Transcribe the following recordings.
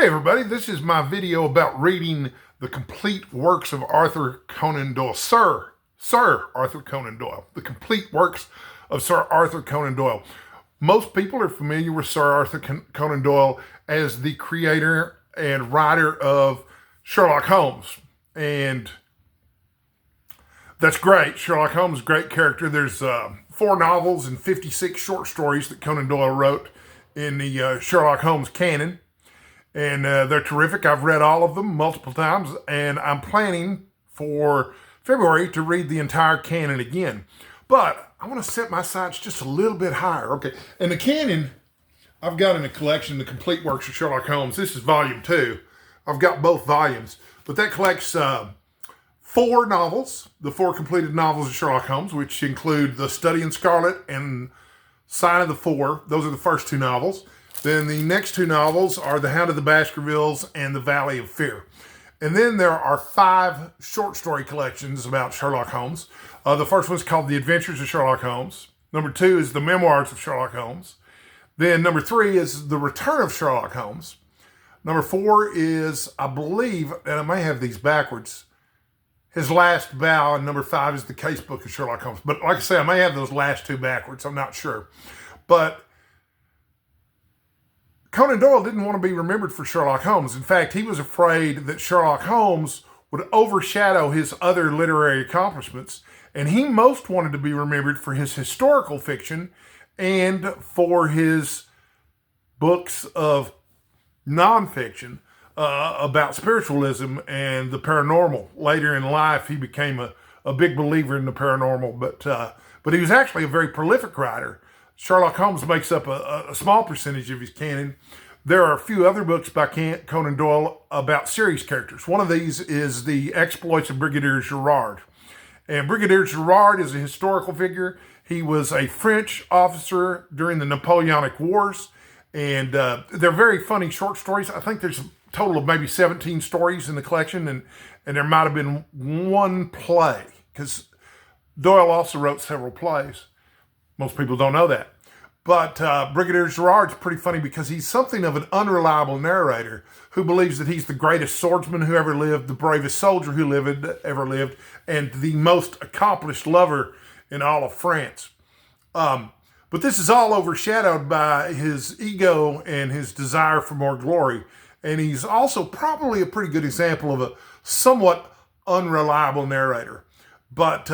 Hey everybody, this is my video about reading the complete works of Arthur Conan Doyle. Sir Arthur Conan Doyle. The complete works of Sir Arthur Conan Doyle. Most people are familiar with Sir Arthur Conan Doyle as the creator and writer of Sherlock Holmes. And that's great. Sherlock Holmes is a great character. There's 4 novels and 56 short stories that Conan Doyle wrote in the Sherlock Holmes canon. And they're terrific. I've read all of them multiple times, and I'm planning for February to read the entire canon again. But I want to set my sights just a little bit higher. Okay, and the canon, I've got in a collection, the complete works of Sherlock Holmes. This is volume 2. I've got both volumes, but that collects 4 novels, the 4 completed novels of Sherlock Holmes, which include The Study in Scarlet and Sign of the Four. Those are the first 2 novels. Then the next 2 novels are The Hound of the Baskervilles and The Valley of Fear. And then there are 5 short story collections about Sherlock Holmes. The first one is called The Adventures of Sherlock Holmes. Number 2 is The Memoirs of Sherlock Holmes. Then number 3 is The Return of Sherlock Holmes. Number 4 is, I believe, and I may have these backwards, His Last Bow, and number 5 is The Casebook of Sherlock Holmes. But like I say, I may have those last 2 backwards. I'm not sure. But Conan Doyle didn't want to be remembered for Sherlock Holmes. In fact, he was afraid that Sherlock Holmes would overshadow his other literary accomplishments, and he most wanted to be remembered for his historical fiction and for his books of nonfiction about spiritualism and the paranormal. Later in life, he became a big believer in the paranormal, but he was actually a very prolific writer. Sherlock Holmes makes up a small percentage of his canon. There are a few other books by Conan Doyle about serious characters. One of these is The Exploits of Brigadier Gerard. And Brigadier Gerard is a historical figure. He was a French officer during the Napoleonic Wars. And they're very funny short stories. I think there's a total of maybe 17 stories in the collection. And there might have been 1 play, because Doyle also wrote several plays. Most people don't know that. But Brigadier Gerard's pretty funny because he's something of an unreliable narrator who believes that he's the greatest swordsman who ever lived, the bravest soldier who ever lived, and the most accomplished lover in all of France. But this is all overshadowed by his ego and his desire for more glory. And he's also probably a pretty good example of a somewhat unreliable narrator. But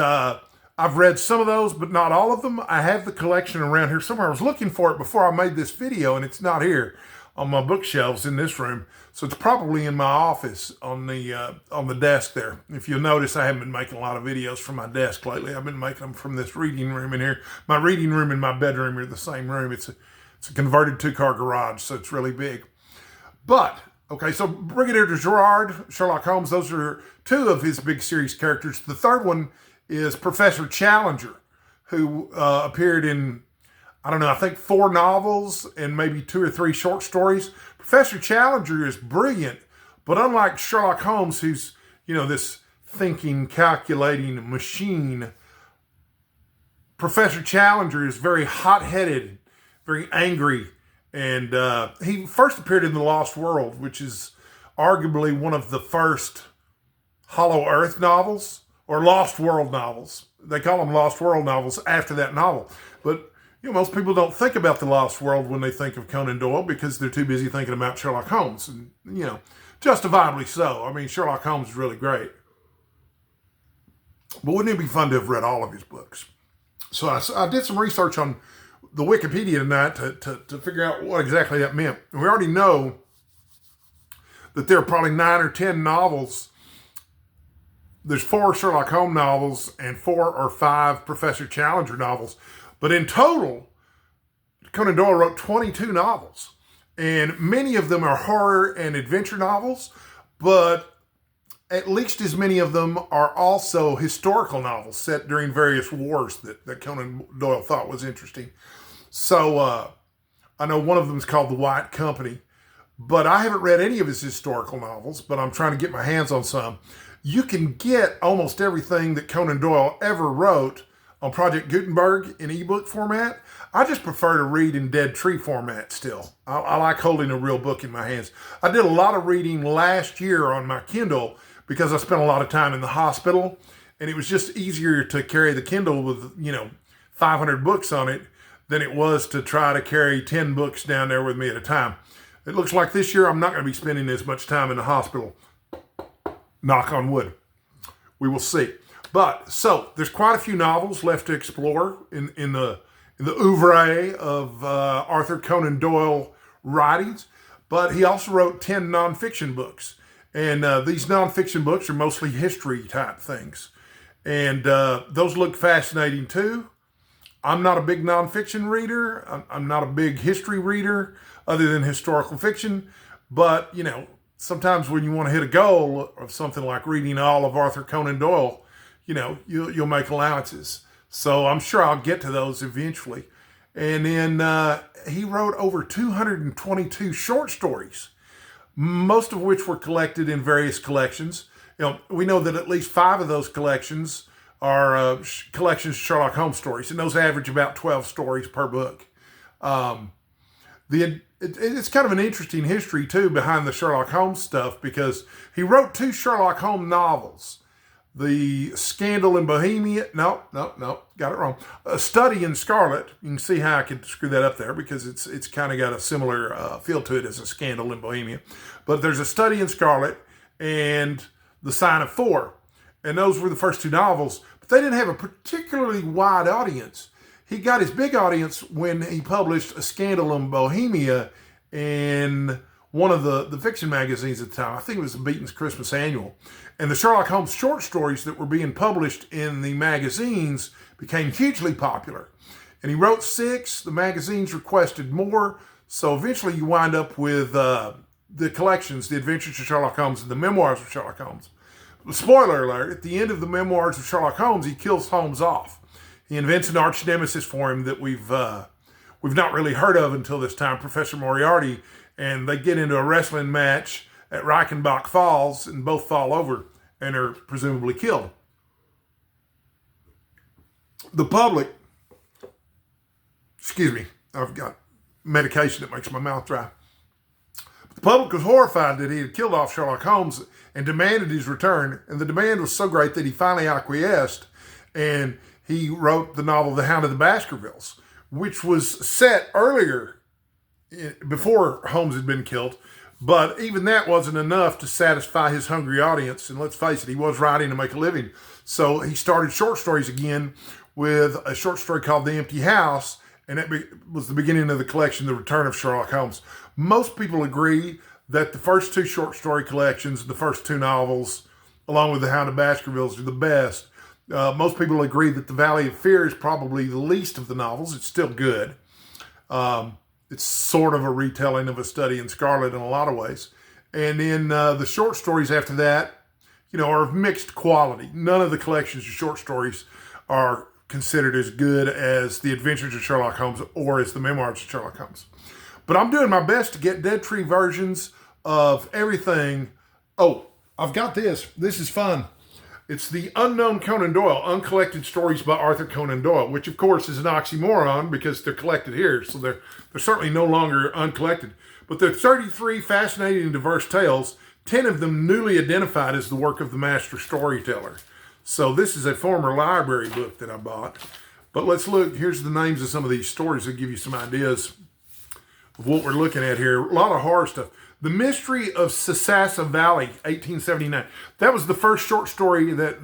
I've read some of those, but not all of them. I have the collection around here somewhere. I was looking for it before I made this video, and it's not here on my bookshelves in this room. So it's probably in my office on the desk there. If you'll notice, I haven't been making a lot of videos from my desk lately. I've been making them from this reading room in here. My reading room and my bedroom are the same room. It's a converted 2-car garage, so it's really big. But, okay, so Brigadier Gerard, Sherlock Holmes, those are 2 of his big series characters. The third one is Professor Challenger, who appeared in, I think 4 novels and maybe 2 or 3 short stories. Professor Challenger is brilliant, but unlike Sherlock Holmes, who's, this thinking, calculating machine, Professor Challenger is very hot-headed, very angry, and he first appeared in The Lost World, which is arguably one of the first Hollow Earth novels, or Lost World novels. They call them Lost World novels after that novel. But, most people don't think about the Lost World when they think of Conan Doyle because they're too busy thinking about Sherlock Holmes. And, justifiably so. I mean, Sherlock Holmes is really great. But wouldn't it be fun to have read all of his books? So I did some research on the Wikipedia tonight to figure out what exactly that meant. And we already know that there are probably 9 or 10 novels. There's 4 Sherlock Holmes novels and 4 or 5 Professor Challenger novels. But in total, Conan Doyle wrote 22 novels. And many of them are horror and adventure novels, but at least as many of them are also historical novels set during various wars that Conan Doyle thought was interesting. So I know one of them is called The White Company, but I haven't read any of his historical novels, but I'm trying to get my hands on some. You can get almost everything that Conan Doyle ever wrote on Project Gutenberg in ebook format. I just prefer to read in dead tree format still. I like holding a real book in my hands. I did a lot of reading last year on my Kindle because I spent a lot of time in the hospital, and it was just easier to carry the Kindle with, 500 books on it than it was to try to carry 10 books down there with me at a time. It looks like this year I'm not going to be spending as much time in the hospital. Knock on wood. We will see. But so there's quite a few novels left to explore in the oeuvre of Arthur Conan Doyle writings. But he also wrote 10 nonfiction books. And these nonfiction books are mostly history type things. And those look fascinating too. I'm not a big nonfiction reader. I'm not a big history reader other than historical fiction. But, sometimes when you want to hit a goal of something like reading all of Arthur Conan Doyle, you'll make allowances. So I'm sure I'll get to those eventually. And then he wrote over 222 short stories, most of which were collected in various collections. We know that at least 5 of those collections are collections of Sherlock Holmes stories, and those average about 12 stories per book. It's kind of an interesting history, too, behind the Sherlock Holmes stuff, because he wrote 2 Sherlock Holmes novels. The Scandal in Bohemia, no, got it wrong. A Study in Scarlet. You can see how I could screw that up there because it's kind of got a similar feel to it as A Scandal in Bohemia. But there's A Study in Scarlet and The Sign of 4. And those were the first 2 novels, but they didn't have a particularly wide audience. He got his big audience when he published A Scandal in Bohemia in one of the fiction magazines at the time. I think it was the Beaton's Christmas Annual. And the Sherlock Holmes short stories that were being published in the magazines became hugely popular. And he wrote 6. The magazines requested more. So eventually you wind up with the collections, The Adventures of Sherlock Holmes and The Memoirs of Sherlock Holmes. Spoiler alert, at the end of The Memoirs of Sherlock Holmes, he kills Holmes off. He invents an arch nemesis for him that we've not really heard of until this time, Professor Moriarty, and they get into a wrestling match at Reichenbach Falls, and both fall over and are presumably killed. The public, excuse me, I've got medication that makes my mouth dry. The public was horrified that he had killed off Sherlock Holmes and demanded his return, and the demand was so great that he finally acquiesced, and he wrote the novel The Hound of the Baskervilles, which was set earlier, before Holmes had been killed, but even that wasn't enough to satisfy his hungry audience, and let's face it, he was writing to make a living. So he started short stories again with a short story called The Empty House, and that was the beginning of the collection, The Return of Sherlock Holmes. Most people agree that the first 2 short story collections, the first 2 novels, along with The Hound of Baskervilles, are the best. Most people agree that The Valley of Fear is probably the least of the novels. It's still good. It's sort of a retelling of A Study in Scarlet in a lot of ways. And then the short stories after that, are of mixed quality. None of the collections of short stories are considered as good as The Adventures of Sherlock Holmes or as The Memoirs of Sherlock Holmes. But I'm doing my best to get dead tree versions of everything. Oh, I've got this. This is fun. It's The Unknown Conan Doyle, Uncollected Stories by Arthur Conan Doyle, which of course is an oxymoron because they're collected here, so they're certainly no longer uncollected. But they're 33 fascinating and diverse tales, 10 of them newly identified as the work of the master storyteller. So this is a former library book that I bought. But let's look. Here's the names of some of these stories that give you some ideas of what we're looking at here. A lot of horror stuff. The Mystery of Sasassa Valley, 1879. That was the first short story that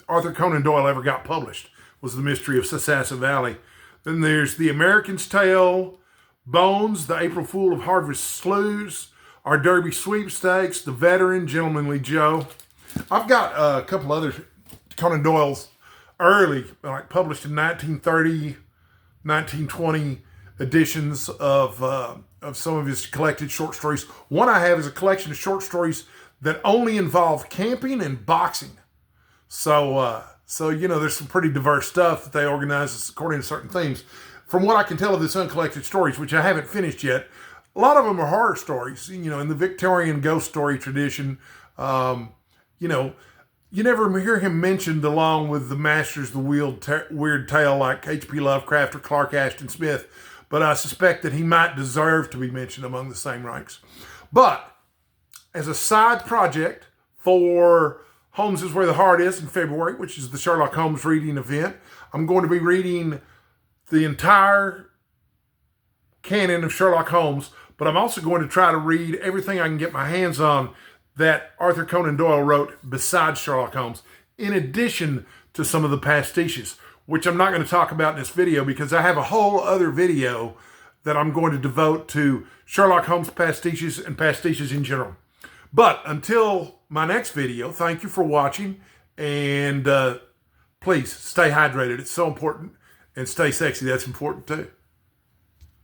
Arthur Conan Doyle ever got published, was The Mystery of Sasassa Valley. Then there's The American's Tale, Bones, The April Fool of Harvest Sloughs, Our Derby Sweepstakes, The Veteran, Gentlemanly Joe. I've got a couple other Conan Doyle's early, like published in 1930, 1920 editions of some of his collected short stories. One I have is a collection of short stories that only involve camping and boxing. So there's some pretty diverse stuff that they organize according to certain themes. From what I can tell of this Uncollected Stories, which I haven't finished yet, a lot of them are horror stories, in the Victorian ghost story tradition. You never hear him mentioned along with the masters of the weird tale like H.P. Lovecraft or Clark Ashton Smith, but I suspect that he might deserve to be mentioned among the same ranks. But as a side project for Holmes is Where the Heart Is in February, which is the Sherlock Holmes reading event, I'm going to be reading the entire canon of Sherlock Holmes, but I'm also going to try to read everything I can get my hands on that Arthur Conan Doyle wrote besides Sherlock Holmes, in addition to some of the pastiches, which I'm not going to talk about in this video because I have a whole other video that I'm going to devote to Sherlock Holmes pastiches and pastiches in general. But until my next video, thank you for watching, and please stay hydrated. It's so important, and stay sexy. That's important too.